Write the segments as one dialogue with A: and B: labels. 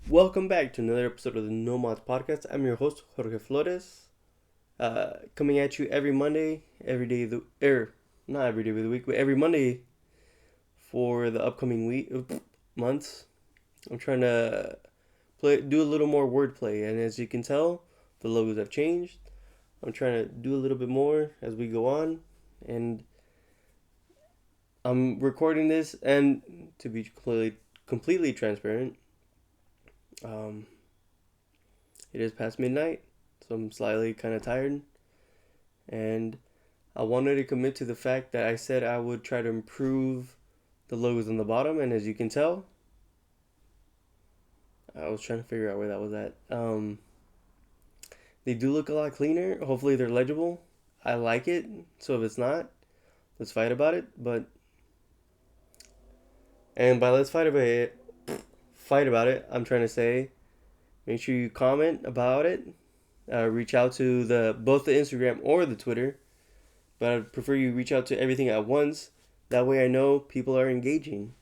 A: Welcome back to another episode of the No Mods Podcast. I'm your host, Jorge Flores. Coming at you every Monday, every day of not every day of the week, but every Monday for the upcoming months. I'm trying to do a little more wordplay, and as you can tell, the logos have changed. I'm trying to do a little bit more as we go on, and I'm recording this, and to be completely transparent, um, it is past midnight, so I'm slightly kind of tired. And I wanted to commit to the fact that I said I would try to improve the logos on the bottom, and as you can tell, I was trying to figure out where that was at. They do look a lot cleaner. Hopefully, they're legible. I like it. So if it's not, let's fight about it. By let's fight about it, I'm trying to say, make sure you comment about it. Reach out to both the Instagram or the Twitter, but I'd prefer you reach out to everything at once. That way, I know people are engaging,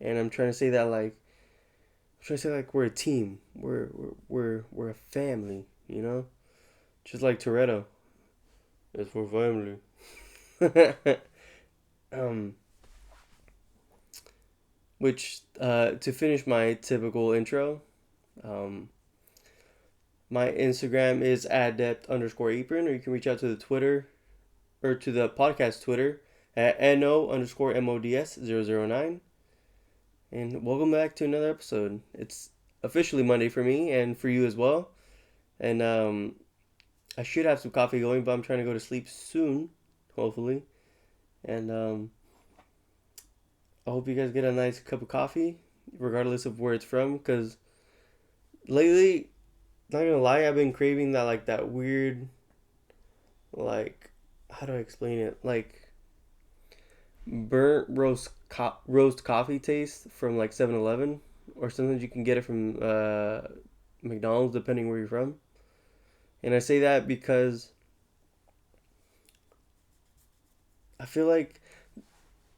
A: and I'm trying to say that we're a team. We're a family. Just like Toretto. It's for family. um, to finish my typical intro, um, my Instagram is adept_apron, or you can reach out to the Twitter, or to the podcast Twitter at no_mods009. And welcome back to another episode. It's officially Monday for me and for you as well. And I should have some coffee going, but I'm trying to go to sleep soon, hopefully. And I hope you guys get a nice cup of coffee, regardless of where it's from. Because lately, not gonna lie, I've been craving that weird, how do I explain it? Like burnt roast coffee taste from like 7-Eleven, or sometimes you can get it from McDonald's, depending where you're from. And I say that because I feel like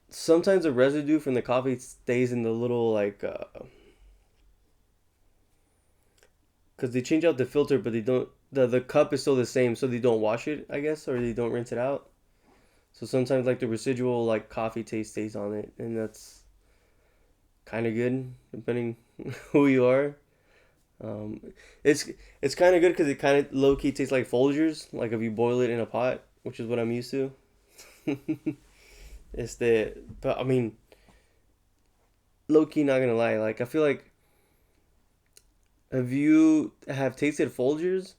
A: sometimes the residue from the coffee stays in the little because they change out the filter, but they don't. The cup is still the same, so they don't wash it, I guess, or they don't rinse it out. So sometimes the residual coffee taste stays on it, and that's kind of good depending who you are. Um, it's it's kind of good because it kind of low key tastes like Folgers, like if you boil it in a pot, which is what I'm used to. But I mean, low key, not gonna lie, I feel like if you have tasted Folgers,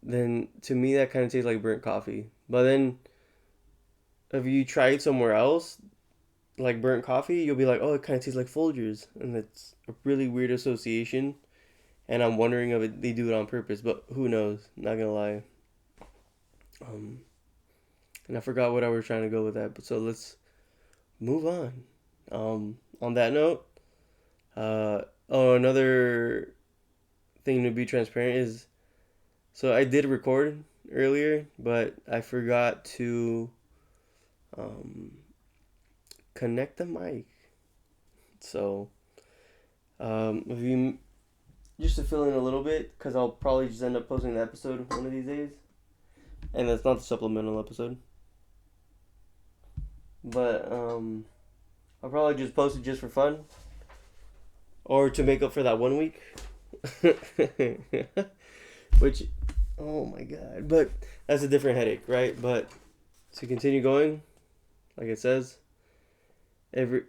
A: then to me that kind of tastes like burnt coffee. But then if you try it somewhere else, like burnt coffee, you'll be like, oh, it kind of tastes like Folgers, and it's a really weird association. And I'm wondering if they do it on purpose, but who knows? Not gonna lie. Um, and I forgot what I was trying to go with that, but so let's move on. On that note, another thing to be transparent is, so I did record earlier, but I forgot to um, connect the mic. So, if you just to fill in a little bit, because I'll probably just end up posting the episode one of these days, and that's not the supplemental episode. But I'll probably just post it just for fun, or to make up for that 1 week. Which, oh my god! But that's a different headache, right? But to continue going, like it says, every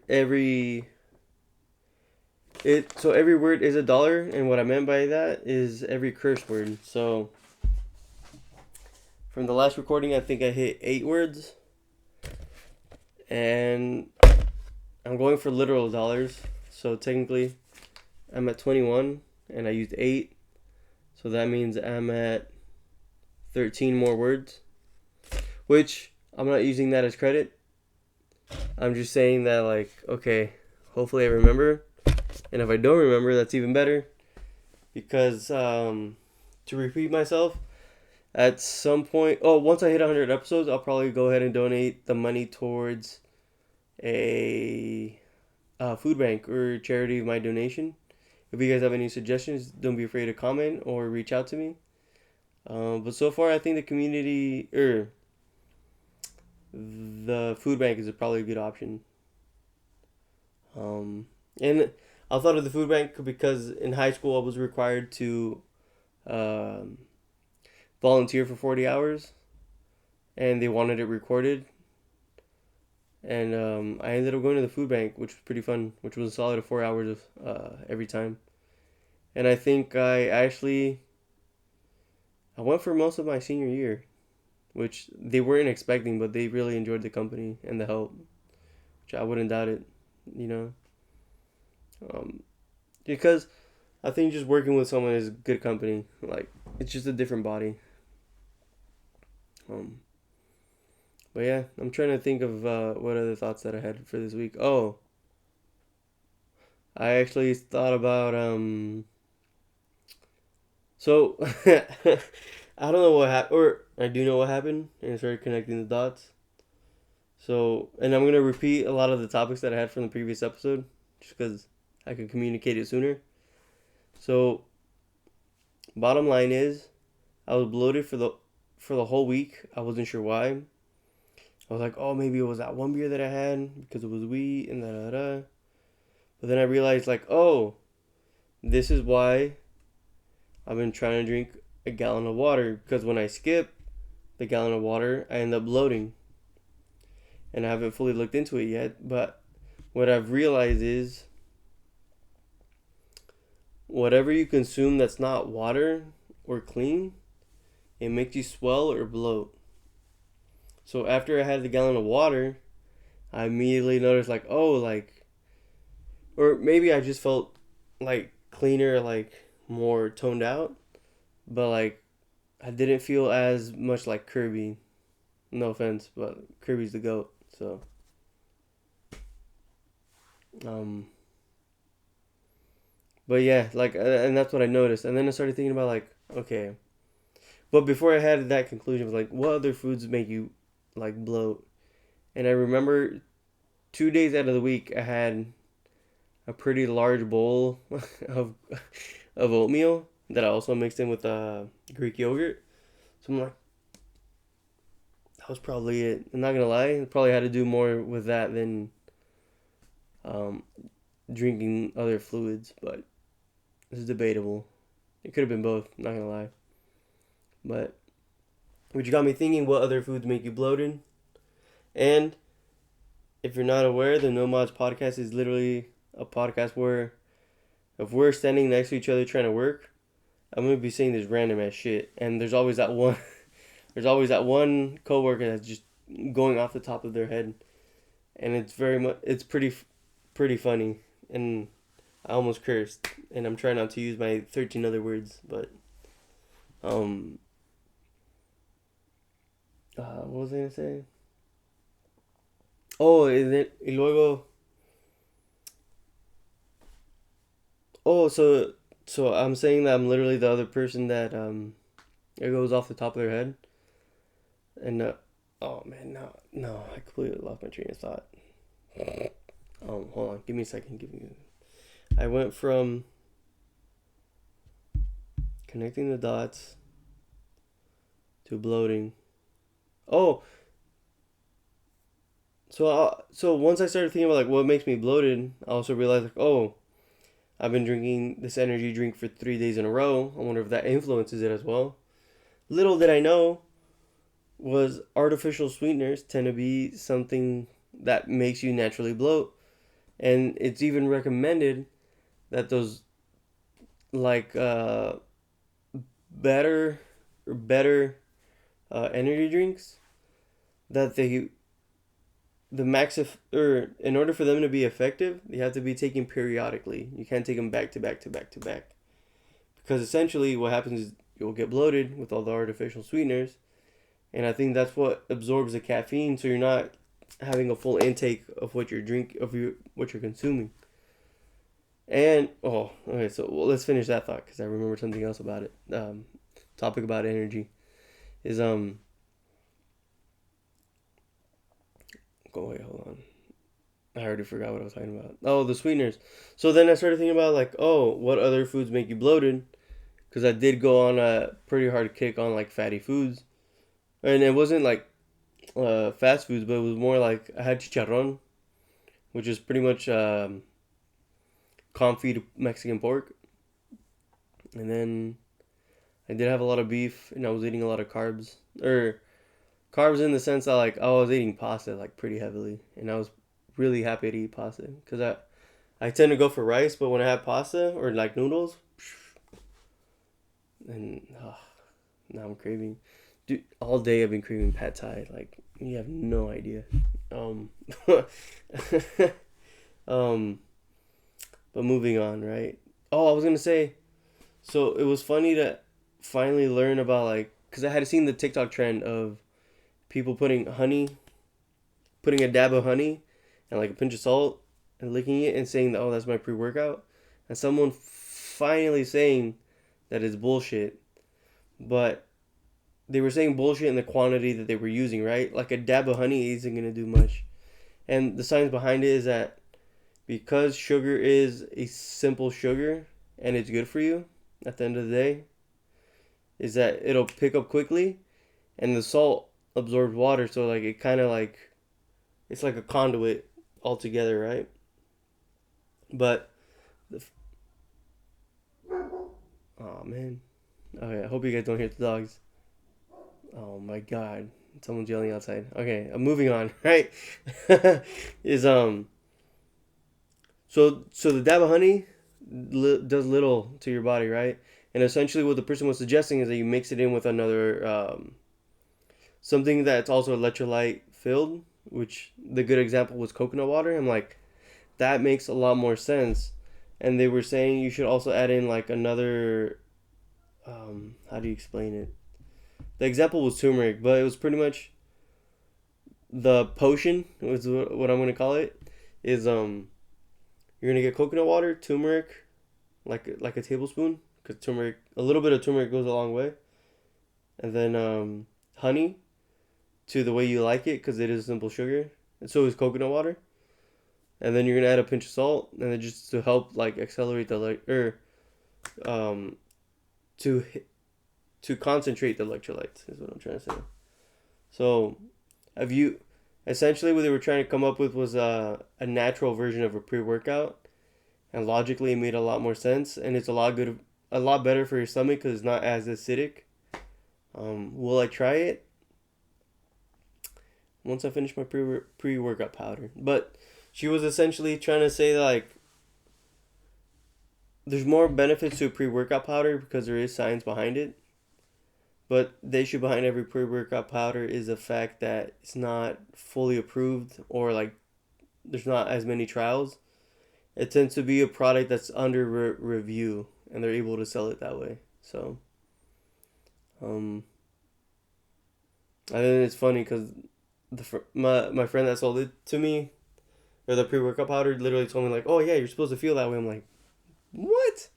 A: word is $1, and what I meant by that is every curse word. So from the last recording, I think I hit 8 words, and I'm going for literal dollars. So technically, I'm at 21, and I used 8, so that means I'm at 13 more words, which I'm not using that as credit. I'm just saying that okay, hopefully I remember. And if I don't remember, that's even better. Because, to repeat myself, at some point, once I hit 100 episodes, I'll probably go ahead and donate the money towards a food bank or charity of my donation. If you guys have any suggestions, don't be afraid to comment or reach out to me. But so far, I think the community or the food bank is probably a good option. And I thought of the food bank because in high school I was required to um, volunteer for 40 hours, and they wanted it recorded. And I ended up going to the food bank, which was pretty fun, which was a solid 4 hours of every time. And I think I went for most of my senior year, which they weren't expecting, but they really enjoyed the company and the help, which I wouldn't doubt it, you know. Um, because I think just working with someone is good company. Like it's just a different body. Um, but yeah, I'm trying to think of what other thoughts that I had for this week. Oh, I actually thought about So I don't know what happened, or I do know what happened, and I started connecting the dots. So, and I'm gonna repeat a lot of the topics that I had from the previous episode, just because I could communicate it sooner. So, bottom line is, I was bloated for the whole week. I wasn't sure why. I was like, oh, maybe it was that one beer that I had because it was wheat and da da da. But then I realized, like, oh, this is why I've been trying to drink a gallon of water because when I skip the gallon of water, I end up bloating. And I haven't fully looked into it yet, but what I've realized is whatever you consume that's not water or clean, it makes you swell or bloat. So after I had the gallon of water, I immediately noticed like, oh, like, or maybe I just felt like cleaner, like more toned out, but like I didn't feel as much like Kirby. No offense, but Kirby's the goat. So, um, but yeah, like, and that's what I noticed. And then I started thinking about like, okay, but before I had that conclusion, I was like, what other foods make you like bloat? And I remember 2 days out of the week, I had a pretty large bowl of of oatmeal that I also mixed in with Greek yogurt. So I'm like, that was probably it. I'm not gonna lie, it probably had to do more with that than um, drinking other fluids, but it's debatable. It could have been both. I'm not gonna lie, but which got me thinking, what other foods make you bloated? And if you're not aware, the No Mods podcast is literally a podcast where if we're standing next to each other trying to work, I'm gonna be saying this random ass shit, and there's always that one, there's always that one coworker that's just going off the top of their head, and it's very much, it's pretty funny, and I almost cursed, and I'm trying not to use my 13 other words, but um, what was I gonna say? Oh, y luego, oh, so I'm saying that I'm literally the other person that it goes off the top of their head, and oh man, no, I completely lost my train of thought. Hold on, give me a second. I went from connecting the dots to bloating. Oh, so once I started thinking about like what makes me bloated, I also realized like, oh, I've been drinking this energy drink for 3 days in a row. I wonder if that influences it as well. Little did I know was artificial sweeteners tend to be something that makes you naturally bloat, and it's even recommended that those like better better energy drinks that the max of or in order for them to be effective, they have to be taken periodically. You can't take them back to back to back to back because essentially what happens is you'll get bloated with all the artificial sweeteners, and I think that's what absorbs the caffeine, so you're not having a full intake of what you're consuming. And oh, okay, so well, let's finish that thought because I remember something else about it. Topic about energy is go wait, hold on. I already forgot what I was talking about. Oh, the sweeteners. So then I started thinking about like, oh, what other foods make you bloated? Because I did go on a pretty hard kick on like fatty foods, and it wasn't like fast foods, but it was more like I had chicharron, which is pretty much confit Mexican pork, and then I did have a lot of beef, and I was eating a lot of carbs, or carbs in the sense that like I was eating pasta like pretty heavily, and I was really happy to eat pasta because I tend to go for rice, but when I have pasta or like noodles, and now I'm craving. Dude, all day I've been craving pad thai. Like you have no idea. Um, um, but moving on, right? Oh, I was gonna say. So it was funny to finally learn about like, cause I had seen the TikTok trend of people putting a dab of honey, and like a pinch of salt, and licking it and saying that, oh, that's my pre-workout, and someone finally saying that it's bullshit, but they were saying bullshit in the quantity that they were using, right? Like a dab of honey isn't gonna do much. And the science behind it is that because sugar is a simple sugar and it's good for you at the end of the day, is that it'll pick up quickly and the salt absorbs water, so like it kind of like it's like a conduit altogether, right? But the, oh man, okay, I hope you guys don't hear the dogs. Oh my god, someone's yelling outside. Okay, I'm moving on. Right? Is so the dab of honey does little to your body, right? And essentially, what the person was suggesting is that you mix it in with another something that's also electrolyte filled. Which the good example was coconut water. I'm like, that makes a lot more sense. And they were saying you should also add in like another. How do you explain it? The example was turmeric, but it was pretty much the potion was what I'm gonna call it. Is you're gonna get coconut water, turmeric, like a tablespoon, because turmeric, a little bit of turmeric goes a long way, and then honey to the way you like it, because it is simple sugar, and so is coconut water, and then you're gonna add a pinch of salt, and then just to help like accelerate the like um to to concentrate the electrolytes is what I'm trying to say. So, have you essentially what they were trying to come up with was a natural version of a pre workout, and logically it made a lot more sense, and it's a lot better for your stomach because it's not as acidic. Will I try it once I finish my pre workout powder? But she was essentially trying to say like there's more benefits to a pre workout powder because there is science behind it. But the issue behind every pre workout powder is the fact that it's not fully approved, or like there's not as many trials. It tends to be a product that's under review, and they're able to sell it that way. So, um, I think it's funny because my friend that sold it to me, or the pre workout powder, literally told me like, "Oh yeah, you're supposed to feel that way." I'm like, "What?"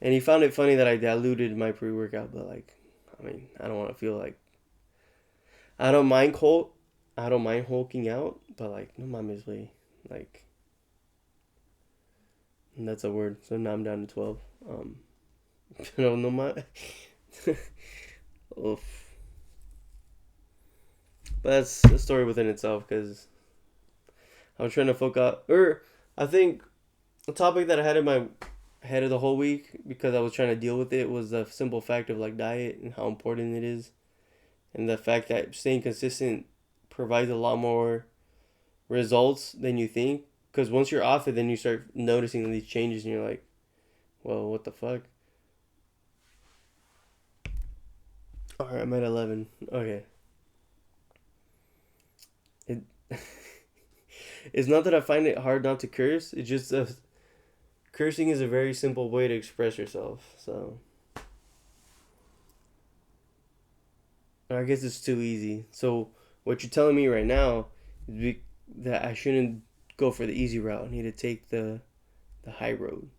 A: And he found it funny that I diluted my pre workout, but like, I mean, I don't want to feel like I don't mind Hulk, I don't mind hulking out, but like, no mames, way, like, that's a word. So now I'm down to 12. No, no, my, oof. But that's a story within itself because I was trying to focus, or I think a topic that I had in my head of the whole week because I was trying to deal with it was the simple fact of like diet and how important it is, and the fact that staying consistent provides a lot more results than you think. Because once you're off it, then you start noticing these changes, and you're like, "Well, what the fuck?" All right, I'm at 11. Okay, it. It's not that I find it hard not to curse. It's just cursing is a very simple way to express yourself. So I guess it's too easy. So what you're telling me right now is that I shouldn't go for the easy route. I need to take the high road.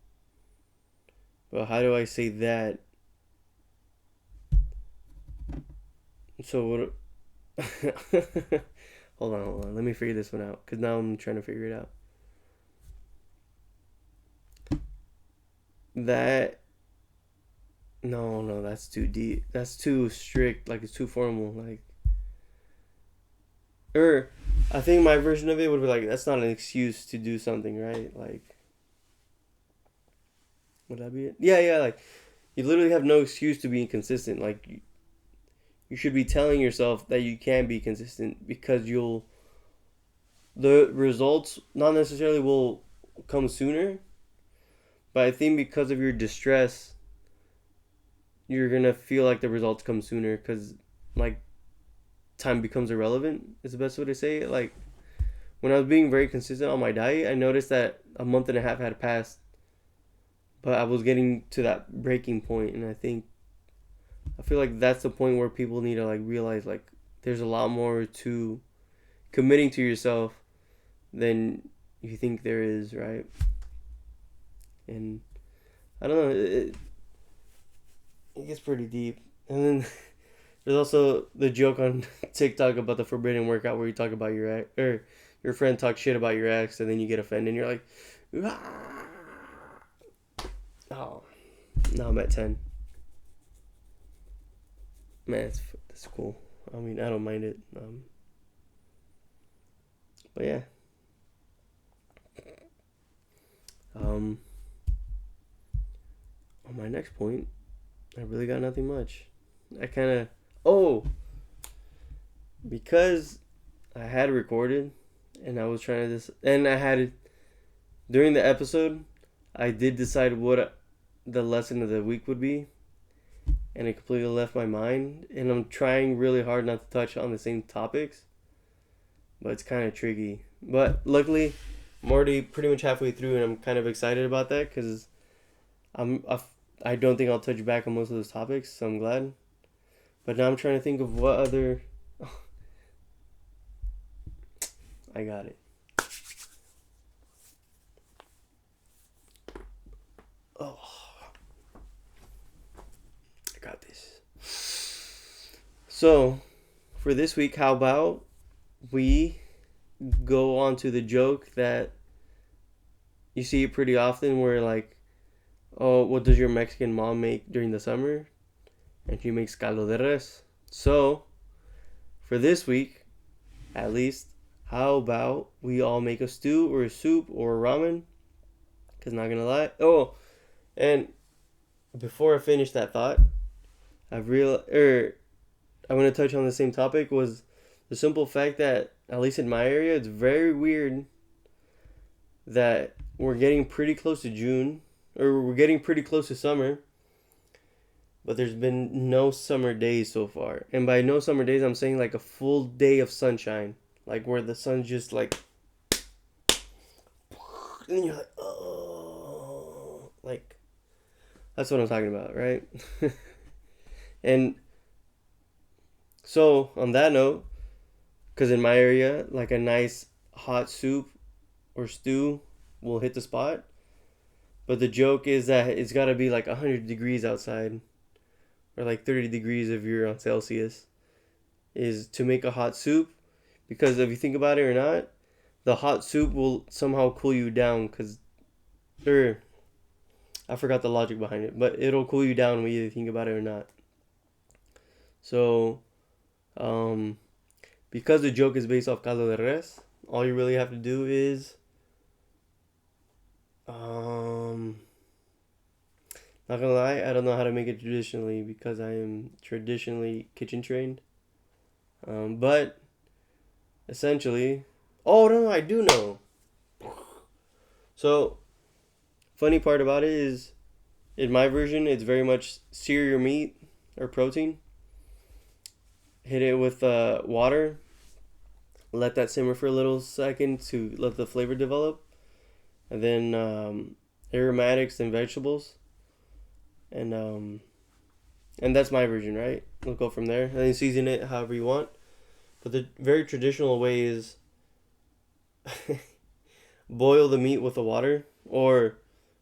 A: Well, how do I say that? So what? Hold on. Let me figure this one out, because now I'm trying to figure it out. That no, that's too deep. That's too strict. Like it's too formal. Like, or I think my version of it would be like, that's not an excuse to do something, right? Like, would that be it? Yeah. Like, you literally have no excuse to be inconsistent. Like, you should be telling yourself that you can be consistent, because the results not necessarily will come sooner, but I think because of your distress, you're gonna feel like the results come sooner, because like time becomes irrelevant is the best way to say it. Like, when I was being very consistent on my diet, I noticed that a month and a half had passed, but I was getting to that breaking point, and I feel like that's the point where people need to like realize, like, there's a lot more to committing to yourself than you think there is, right? And I don't know, it gets pretty deep. And then there's also the joke on TikTok about the forbidden workout, where you talk about your ex, or your friend talks shit about your ex, and then you get offended and you're like, ah! Oh, now I'm at 10. Man, that's cool. I mean, I don't mind it. But yeah. On my next point, I really got nothing much. I kind of, because I had recorded, and I was trying to and I had, during the episode, I did decide what the lesson of the week would be, and it completely left my mind, and I'm trying really hard not to touch on the same topics, but it's kind of tricky. But luckily, I'm already pretty much halfway through, and I'm kind of excited about that, because I don't think I'll touch back on most of those topics, so I'm glad. But now I'm trying to think of what other... I got it. Oh, I got this. So, for this week, how about we go on to the joke that you see it pretty often, where like, oh, what does your Mexican mom make during the summer? And she makes caldo de res. So, for this week, at least, how about we all make a stew or a soup or a ramen? Because not gonna lie. Oh, and before I finish that thought, I want to touch on the same topic, was the simple fact that, at least in my area, it's very weird that we're getting pretty close to June, or we're getting pretty close to summer, but there's been no summer days so far. And by no summer days, I'm saying like a full day of sunshine, like where the sun's just like, and you're like, oh, like, that's what I'm talking about, right? And so, on that note, because in my area, like a nice hot soup or stew will hit the spot. But the joke is that it's got to be like 100 degrees outside, or like 30 degrees if you're on Celsius, is to make a hot soup. Because if you think about it or not, the hot soup will somehow cool you down. I forgot the logic behind it, but it'll cool you down when you think about it or not. So, because the joke is based off caldo de res, all you really have to do is, not gonna lie, I don't know how to make it traditionally, because I am traditionally kitchen trained. But essentially, oh no, I do know. So, funny part about it is, in my version, it's very much sear your meat or protein, hit it with water, let that simmer for a little second to let the flavor develop, and then aromatics and vegetables, and that's my version, right? We'll go from there, and then season it however you want. But the very traditional way is boil the meat with the water, or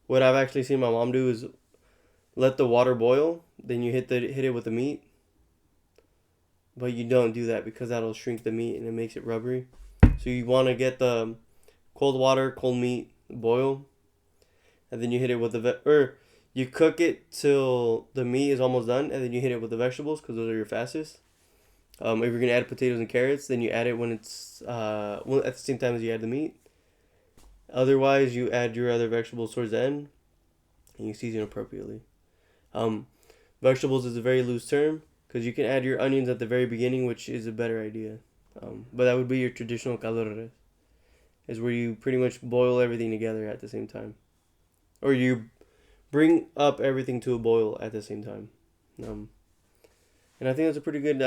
A: what I've actually seen my mom do is let the water boil, then you hit it with the meat, but you don't do that because that'll shrink the meat and it makes it rubbery. So you want to get the cold water, cold meat, boil, and then you hit it with or you cook it till the meat is almost done, and then you hit it with the vegetables because those are your fastest. If you're gonna add potatoes and carrots, then you add it when it's well, at the same time as you add the meat. Otherwise, you add your other vegetables towards the end, and you season appropriately. Um, Vegetables is a very loose term because you can add your onions at the very beginning, which is a better idea. But that would be your traditional caldo, is where you pretty much boil everything together at the same time, or you bring up everything to a boil at the same time. Um, and I think that's a pretty good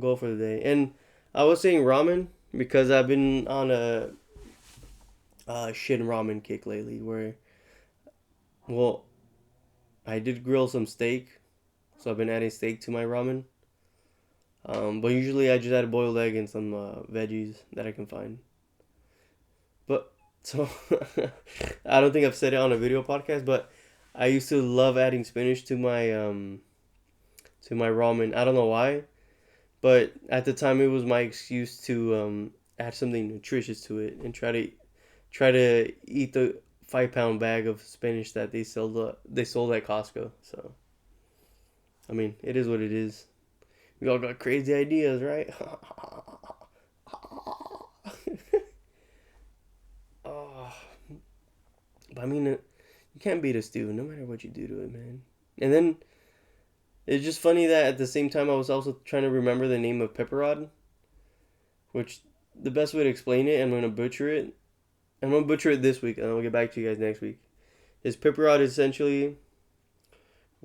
A: goal for the day. And I was saying ramen because I've been on a shin ramen kick lately where, well, I did grill some steak, so I've been adding steak to my ramen. But usually I just add a boiled egg and some veggies that I can find. But so I don't think I've said it on a video podcast, but I used to love adding spinach to my ramen. I don't know why, but at the time it was my excuse to add something nutritious to it and try to eat the 5 pound bag of spinach that they sold at Costco. So I mean, it is what it is. We all got crazy ideas, right? Oh, but I mean, you can't beat a stew no matter what you do to it, man. And then it's just funny that at the same time I was also trying to remember the name of pepperod, which the best way to explain it, I'm gonna butcher it. I'm gonna butcher it this week, and I'll get back to you guys next week. Is pepperod essentially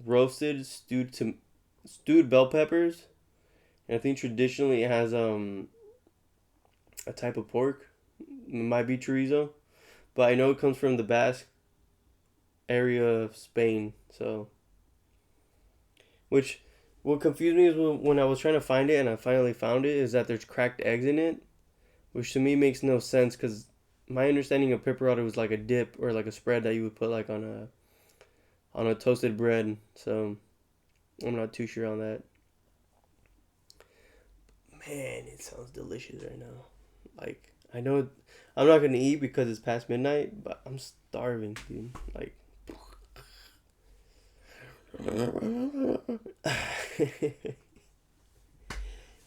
A: roasted stewed bell peppers, and I think traditionally it has a type of pork. It might be chorizo, but I know it comes from the Basque area of Spain. So, which what confused me is when I was trying to find it and I finally found it is that there's cracked eggs in it, which to me makes no sense because my understanding of pepperoni was like a dip or like a spread that you would put like on a toasted bread. So I'm not too sure on that. Man, it sounds delicious right now. Like I know I'm not gonna eat because it's past midnight, but I'm starving, dude. Like.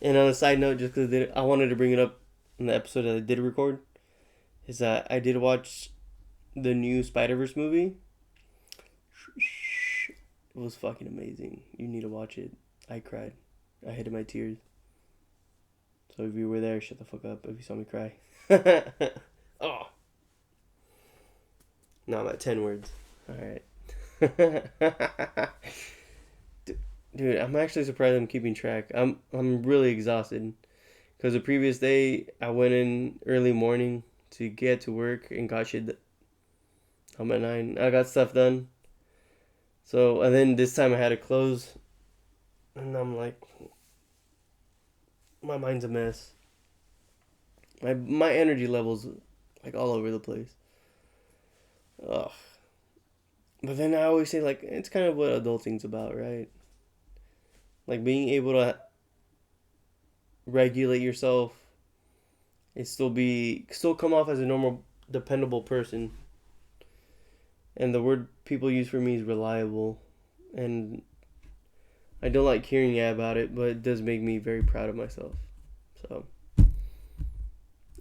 A: And on a side note, just because I wanted to bring it up in the episode that I did record, is that I did watch the new Spider-Verse movie. It was fucking amazing. You need to watch it. I cried. I hid my tears. So if you were there, shut the fuck up if you saw me cry. Oh. Now I'm at 10 words. Alright. Dude, I'm actually surprised I'm keeping track. I'm really exhausted. Because the previous day, I went in early morning to get to work and got shit. I'm at 9. I got stuff done. So, and then this time I had to close. And I'm like, my mind's a mess. My energy levels like all over the place. Ugh. But then I always say, like, it's kind of what adulting's about, right? Like, being able to regulate yourself and still come off as a normal, dependable person. And the word people use for me is reliable. And I don't like hearing about it, but it does make me very proud of myself. So,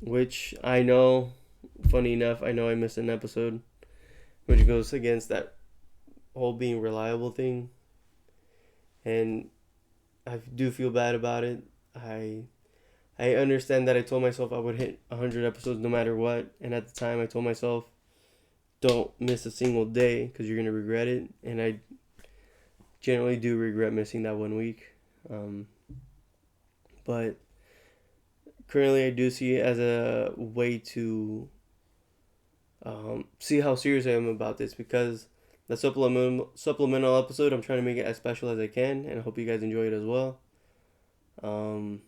A: which I know, funny enough, I know I missed an episode, which goes against that whole being reliable thing. And I do feel bad about it. I understand that I told myself I would hit 100 episodes no matter what. And at the time I told myself, don't miss a single day because you're going to regret it. And I generally do regret missing that 1 week. But currently I do see it as a way to see how serious I am about this, because the supplemental episode, I'm trying to make it as special as I can, and I hope you guys enjoy it as well. I'm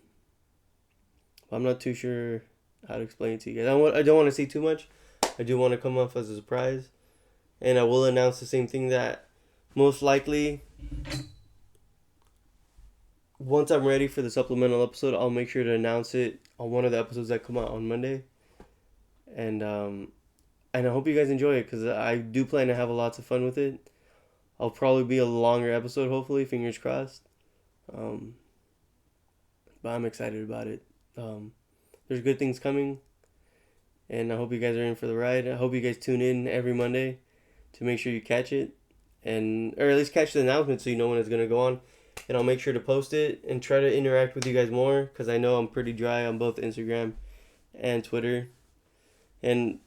A: not too sure how to explain it to you guys. I don't want to say too much. I do want to come off as a surprise, and I will announce the same thing that most likely once I'm ready for the supplemental episode, I'll make sure to announce it on one of the episodes that come out on Monday. And I hope you guys enjoy it because I do plan to have lots of fun with it. I'll probably be a longer episode, hopefully, fingers crossed. Um, but I'm excited about it. There's good things coming, and I hope you guys are in for the ride. I hope you guys tune in every Monday to make sure you catch it, and or at least catch the announcement so you know when it's gonna go on. And I'll make sure to post it and try to interact with you guys more because I know I'm pretty dry on both Instagram and Twitter. And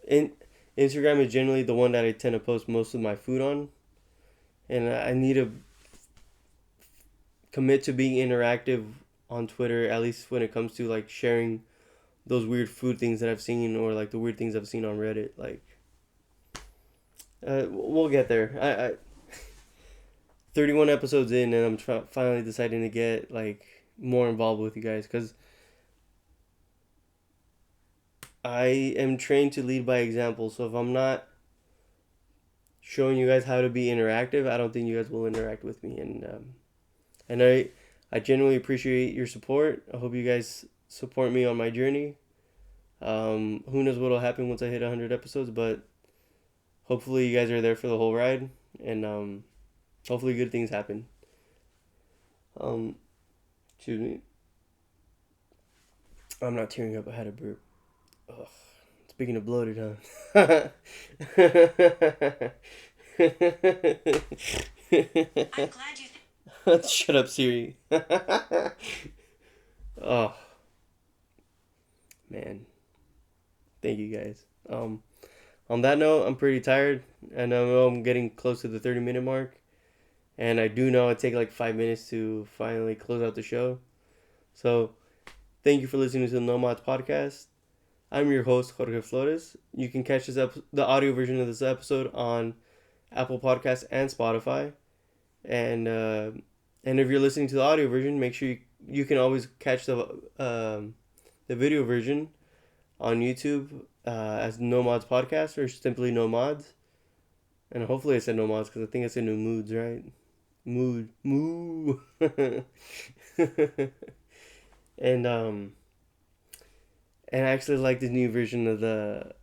A: Instagram is generally the one that I tend to post most of my food on, and I need to commit to being interactive on Twitter, at least when it comes to like sharing those weird food things that I've seen or like the weird things I've seen on Reddit. Like, we'll get there. I 31 episodes in, and I'm finally deciding to get like more involved with you guys because I am trained to lead by example. So if I'm not showing you guys how to be interactive, I don't think you guys will interact with me. And I genuinely appreciate your support. I hope you guys support me on my journey. Who knows what'll happen once I hit 100 episodes, but hopefully you guys are there for the whole ride, and hopefully good things happen. Excuse me. I'm not tearing up. I had a burp. Ugh. Speaking of bloated, huh? I'm glad you. Shut up, Siri. Oh man, thank you guys. On that note, I'm pretty tired, and I know I'm getting close to the 30-minute mark, and I do know it take like 5 minutes to finally close out the show. So, thank you for listening to the Nomads podcast. I'm your host, Jorge Flores. You can catch the audio version of this episode on Apple Podcasts and Spotify. And if you're listening to the audio version, make sure you can always catch the video version on YouTube as Nomads Podcast or simply Nomads. And hopefully I said Nomads because I think I said New Moods, right? Moo. and I actually like the new version of the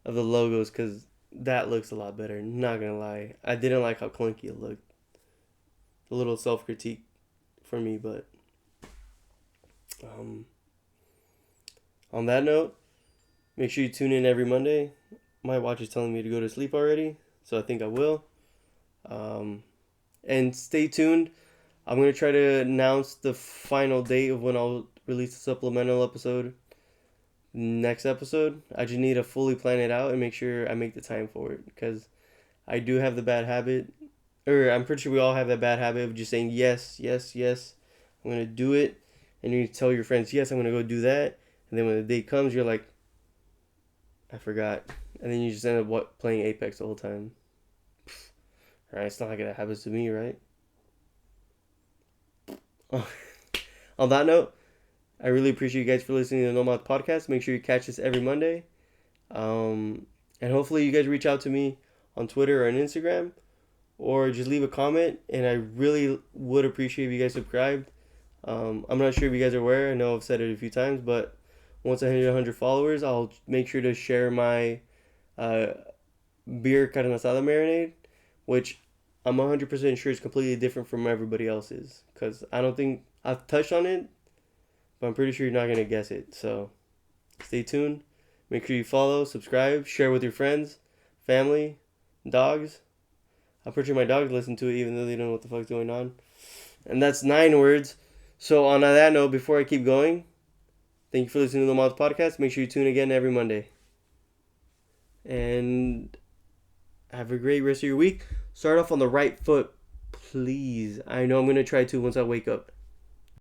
A: logos because that looks a lot better. Not gonna lie, I didn't like how clunky it looked. A little self critique for me, but on that note, make sure you tune in every Monday. My watch is telling me to go to sleep already, so I think I will. And stay tuned. I'm gonna try to announce the final date of when I'll release the supplemental episode next episode. I just need to fully plan it out and make sure I make the time for it because I do have the bad habit, or I'm pretty sure we all have that bad habit of just saying yes, yes, yes, I'm gonna do it, and you tell your friends, yes, I'm gonna go do that, and then when the date comes, you're like, I forgot, and then you just end up playing Apex the whole time. Right? It's not like that happens to me, right? On that note, I really appreciate you guys for listening to the Nomad Podcast. Make sure you catch this every Monday. And hopefully you guys reach out to me on Twitter or on Instagram. Or just leave a comment. And I really would appreciate if you guys subscribed. I'm not sure if you guys are aware. I know I've said it a few times. But once I hit 100 followers, I'll make sure to share my beer carne asada marinade. Which I'm 100% sure is completely different from everybody else's. Because I don't think I've touched on it. But I'm pretty sure you're not going to guess it. So stay tuned. Make sure you follow, subscribe, share with your friends, family, dogs. I'm pretty sure my dogs listen to it even though they don't know what the fuck's going on. And that's 9 words. So on that note, before I keep going, thank you for listening to the Mods Podcast. Make sure you tune again every Monday. And have a great rest of your week. Start off on the right foot, please. I know I'm going to try to once I wake up.